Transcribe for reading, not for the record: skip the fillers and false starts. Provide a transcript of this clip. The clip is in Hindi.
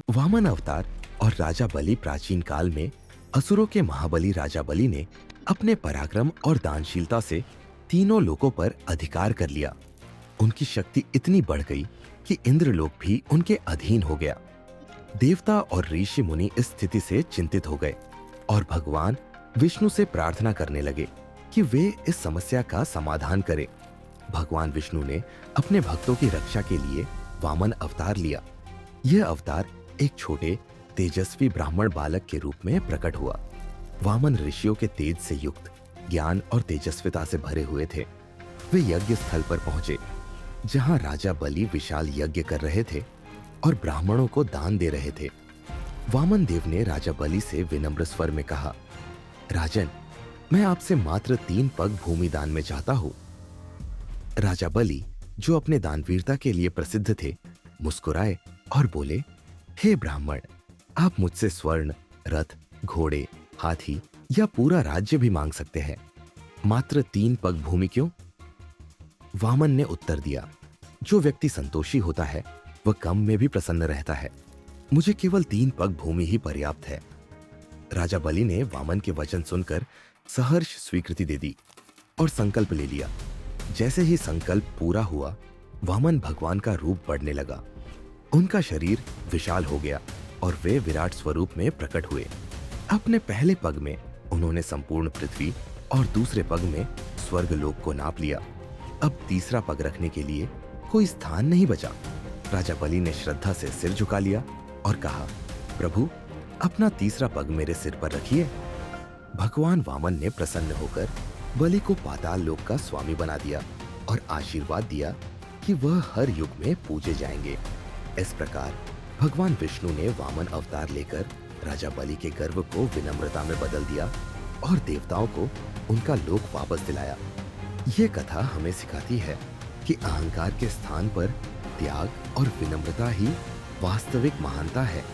वामन अवतार और राजा बलि प्राचीन काल में असुरों के महाबली राजा बलि ने अपने पराक्रम और दानशीलता से तीनों लोकों पर अधिकार कर लिया। उनकी शक्ति इतनी बढ़ गई कि इंद्रलोक भी उनके अधीन हो गया। देवता और ऋषि मुनि इस स्थिति से चिंतित हो गए और भगवान विष्णु से प्रार्थना करने लगे कि वे इस समस्या का समाधान करें। भगवान विष्णु ने अपने भक्तों की रक्षा के लिए वामन अवतार लिया। यह अवतार एक छोटे तेजस्वी ब्राह्मण बालक के रूप में प्रकट हुआ। वामन ऋषियों के तेज से युक्त, ज्ञान और तेजस्विता से भरे हुए थे। वे यज्ञ स्थल पर पहुंचे, जहां राजा बलि विशाल यज्ञ कर रहे थे और ब्राह्मणों को दान दे रहे थे। वामन देव ने राजा बलि से विनम्र स्वर में कहा, राजन, मैं आपसे मात्र 3 पग भूमि दान में चाहता हूं। राजा बलि, जो अपने दानवीरता के लिए प्रसिद्ध थे, मुस्कुराए और बोले, हे ब्राह्मण, आप मुझसे स्वर्ण, रथ, घोड़े, हाथी या पूरा राज्य भी मांग सकते हैं। मात्र 3 पग भूमि क्यों? वामन ने उत्तर दिया, जो व्यक्ति संतोषी होता है वह कम में भी प्रसन्न रहता है। मुझे केवल 3 पग भूमि ही पर्याप्त है। राजा बलि ने वामन के वचन सुनकर सहर्ष स्वीकृति दे दी और संकल्प ले लिया। जैसे ही संकल्प पूरा हुआ, वामन भगवान का रूप बढ़ने लगा। उनका शरीर विशाल हो गया और वे विराट स्वरूप में प्रकट हुए। अपने पहले पग में उन्होंने संपूर्ण पृथ्वी और दूसरे पग में स्वर्ग लोक को नाप लिया। अब तीसरा पग रखने के लिए कोई स्थान नहीं बचा। राजा बलि ने श्रद्धा से सिर झुका लिया और कहा, प्रभु, अपना तीसरा पग मेरे सिर पर रखिए। भगवान वामन ने प्रसन्न होकर बलि को पाताल लोक का स्वामी बना दिया और आशीर्वाद दिया कि वह हर युग में पूजे जाएंगे। इस प्रकार भगवान विष्णु ने वामन अवतार लेकर राजा बलि के गर्व को विनम्रता में बदल दिया और देवताओं को उनका लोक वापस दिलाया। ये कथा हमें सिखाती है कि अहंकार के स्थान पर त्याग और विनम्रता ही वास्तविक महानता है।